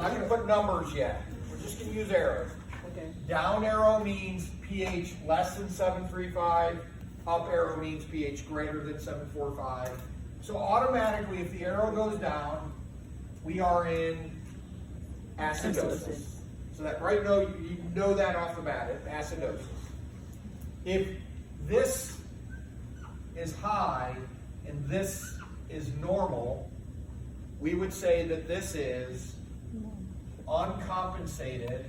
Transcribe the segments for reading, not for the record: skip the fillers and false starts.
not going to put numbers yet. We're just going to use arrows. Okay. Down arrow means pH less than 735. Up arrow means pH greater than 745. So automatically, if the arrow goes down, we are in acidosis. So that right now, you know that off the bat, acidosis. If this is high and this is normal, we would say that this is uncompensated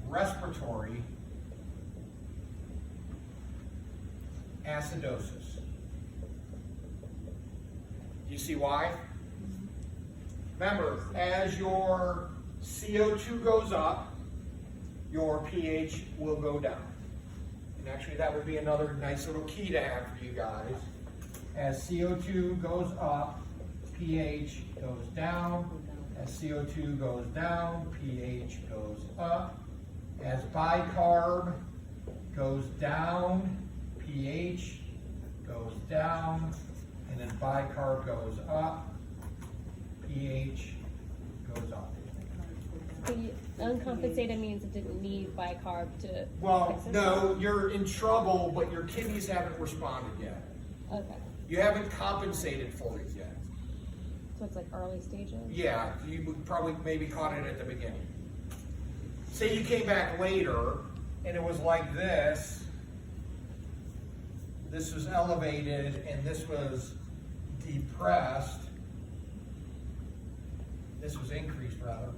respiratory acidosis. You see why? Remember, as your CO2 goes up, your pH will go down. And actually that would be another nice little key to have for you guys. As CO2 goes up, pH goes down. As CO2 goes down, pH goes up. As bicarb goes down, pH goes down. And then bicarb goes up, pH goes up. Uncompensated means it didn't need bicarb to. Well, no, you're in trouble, but your kidneys haven't responded yet. Okay. You haven't compensated for it yet. So it's like early stages? Yeah, you would probably maybe caught it at the beginning. Say you came back later and it was like this. This was elevated and this was depressed. This was increased rather.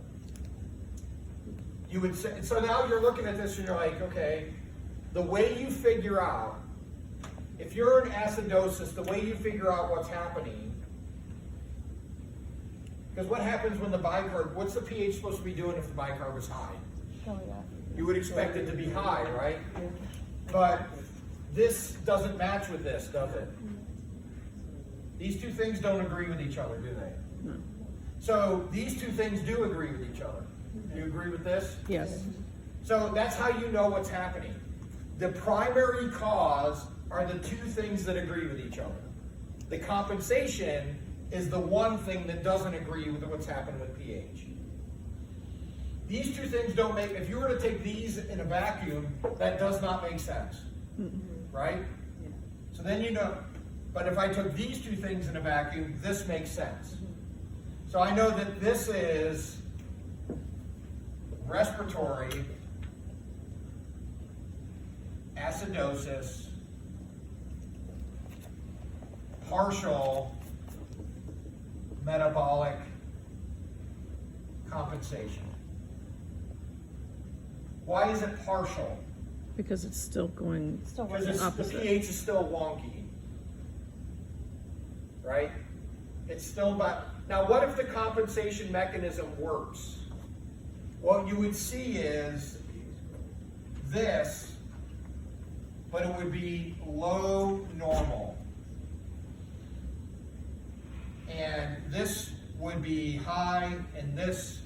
You would say, so now you're looking at this and you're like, okay, the way you figure out, if you're in acidosis, the way you figure out what's happening, because what happens when the bicarb, what's the pH supposed to be doing if the bicarb is high? Going up. You would expect it to be high, right? But this doesn't match with this, does it? These two things don't agree with each other, do they? No. So these two things do agree with each other. Do you agree with this? Yes. So that's how you know what's happening. The primary cause are the two things that agree with each other. The compensation is the one thing that doesn't agree with what's happening with pH. These two things don't make, if you were to take these in a vacuum, that does not make sense. Right? So then you know, but if I took these two things in a vacuum, this makes sense. So I know that this is respiratory acidosis, partial metabolic compensation. Why is it partial? Because it's still going. Still Because working. the Opposite. pH is still wonky, right? It's still about, now what if the compensation mechanism works? What you would see is this, but it would be low normal. And this would be high, and this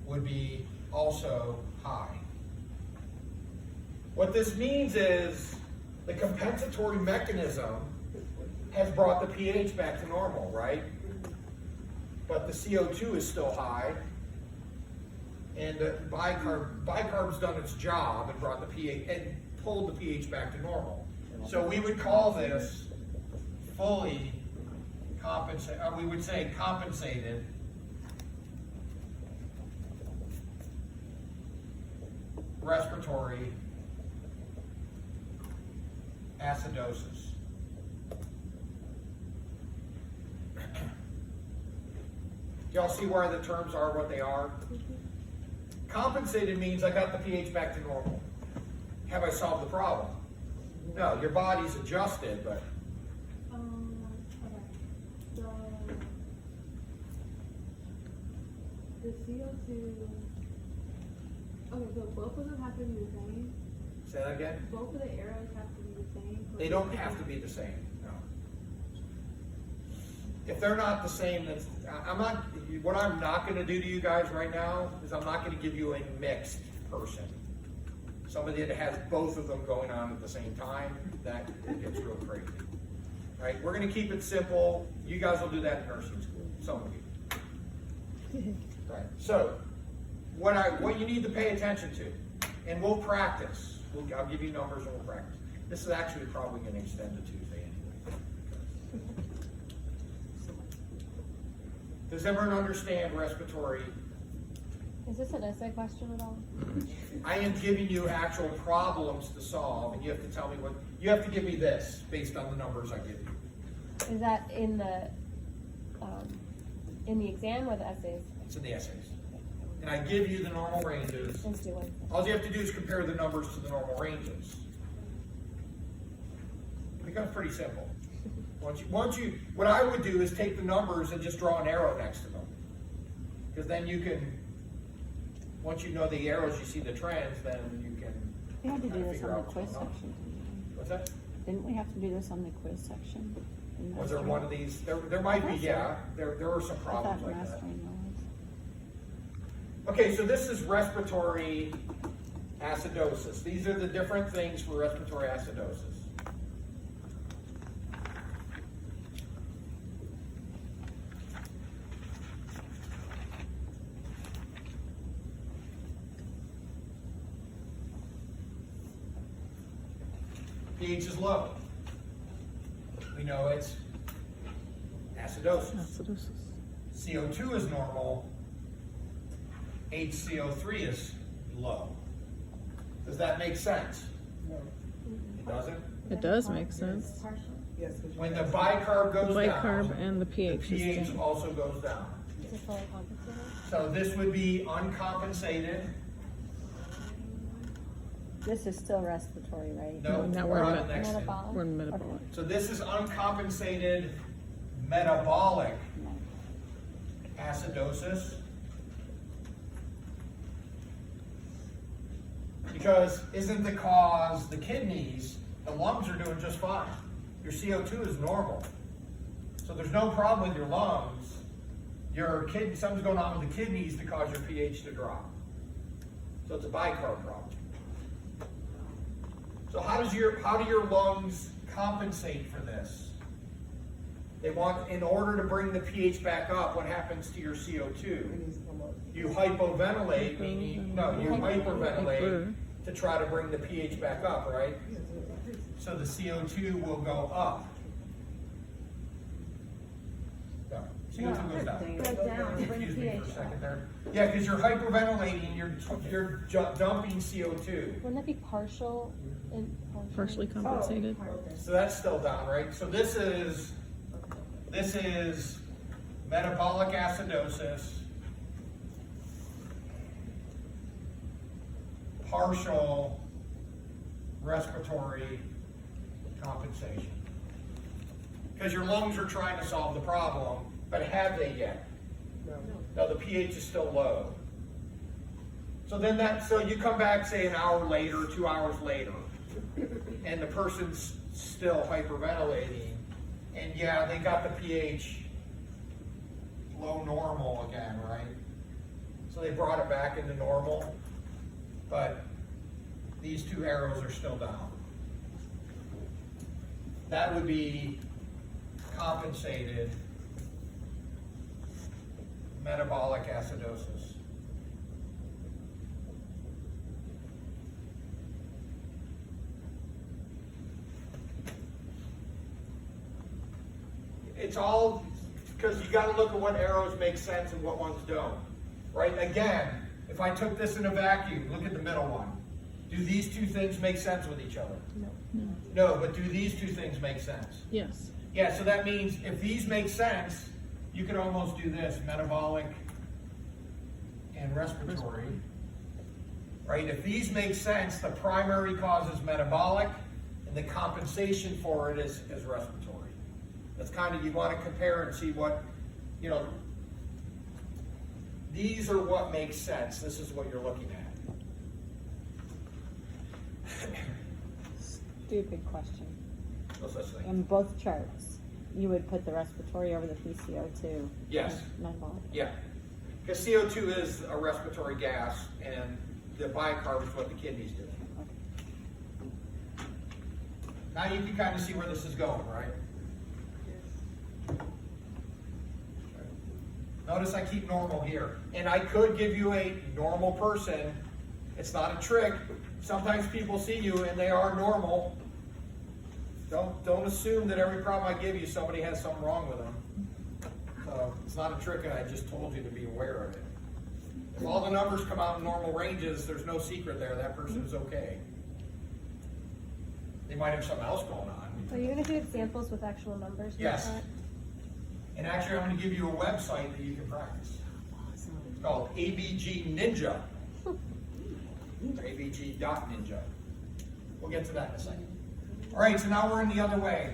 would be also high. What this means is the compensatory mechanism has brought the pH back to normal, right? But the CO2 is still high, and the bicarb's done its job and brought the pH and pulled the pH back to normal. So we would call this fully compensated, or we would say compensated respiratory acidosis. Do y'all see where the terms are what they are? Compensated means I got the pH back to normal. Have I solved the problem? No, your body's adjusted, but Okay. The CO2. Okay, so both of them have to be the same. say that again? Both of the arrows have to be the same. They don't have to be the same, no. If they're not the same, then what I'm not gonna do to you guys right now is I'm not gonna give you a mixed person. Somebody that has both of them going on at the same time, that gets real crazy. Right? We're gonna keep it simple. You guys will do that in nursing school. some of you. Right. So, what you need to pay attention to, and we'll practice. I'll give you numbers and we'll practice. This is actually probably going to extend to Tuesday anyway. Does everyone understand respiratory? Is this an essay question at all? I am giving you actual problems to solve, and you have to tell me what, you have to give me this based on the numbers I give you. Is that in the exam or the essays? It's in the essays. And I give you the normal ranges. Let's do one. All you have to do is compare the numbers to the normal ranges. It becomes pretty simple. What I would do is take the numbers and just draw an arrow next to them. Because then you can, once you know the arrows, you see the trends, then you can We had to do kinda this figure on the out what's quiz going on. section. What's that? Didn't we have to do this on the quiz section? in Was there mastering? one of these? There might be, yeah. There were some I problems thought like that. mastering was. Okay, so this is respiratory acidosis. These are the different things for respiratory acidosis. pH is low. We know it's acidosis. Acidosis. CO2 is normal. HCO3 is low. Does that make sense? It doesn't? It does make sense. When the bicarb goes Bicarb down, and the the pH is pH down. also goes down. Is it fully compensated? So this would be uncompensated. This is still respiratory, right? No, now we're we're on met- the next thing. Metabolic? We're in metabolic. So this is uncompensated metabolic No. acidosis. Because isn't the cause the kidneys? The lungs are doing just fine. Your CO2 is normal. So there's no problem with your lungs. Something's going on with the kidneys to cause your pH to drop. So it's a bicarb problem. So how do your lungs compensate for this? They want, in order to bring the pH back up, what happens to your CO2? You hypoventilate, meaning, no, you hyperventilate to try to bring the pH back up, right? So the CO2 will go up. No, CO2 goes down. Goes down, bring Excuse me pH for a up. second there. Yeah, because you're hyperventilating, you're dumping CO2. Wouldn't that be partial and Partially compensated. So that's still down, right? So this is metabolic acidosis, partial respiratory compensation. Because your lungs are trying to solve the problem, but have they yet? No, the pH is still low. So you come back, say, an hour later, 2 hours later, and the person's still hyperventilating, and yeah, they got the pH below normal again, right? So they brought it back into normal, but these two arrows are still down. That would be compensated metabolic acidosis. It's all because you got to look at what arrows make sense and what ones don't, right? Again, if I took this in a vacuum, look at the middle one. Do these two things make sense with each other? No, but do these two things make sense? Yes. Yeah, so that means if these make sense, you could almost do this, metabolic and respiratory, right? If these make sense, the primary cause is metabolic, and the compensation for it is respiratory. That's kind of, you want to compare and see what, these are what makes sense. This is what you're looking at. Stupid question. No such thing. In both charts, you would put the respiratory over the PCO2. Yes. Metabolic. Yeah, because CO2 is a respiratory gas, and the bicarb is what the kidneys do. Now you can kind of see where this is going, right? Notice I keep normal here. And I could give you a normal person. It's not a trick. Sometimes people see you and they are normal. Don't assume that every problem I give you, somebody has something wrong with them. So it's not a trick, and I just told you to be aware of it. If all the numbers come out in normal ranges, there's no secret there. That person's okay. They might have something else going on. Are you going to do examples with actual numbers? like Yes. that? And actually, I'm going to give you a website that you can practice. It's called ABG Ninja. ABG.Ninja. We'll get to that in a second. All right, so now we're in the other way.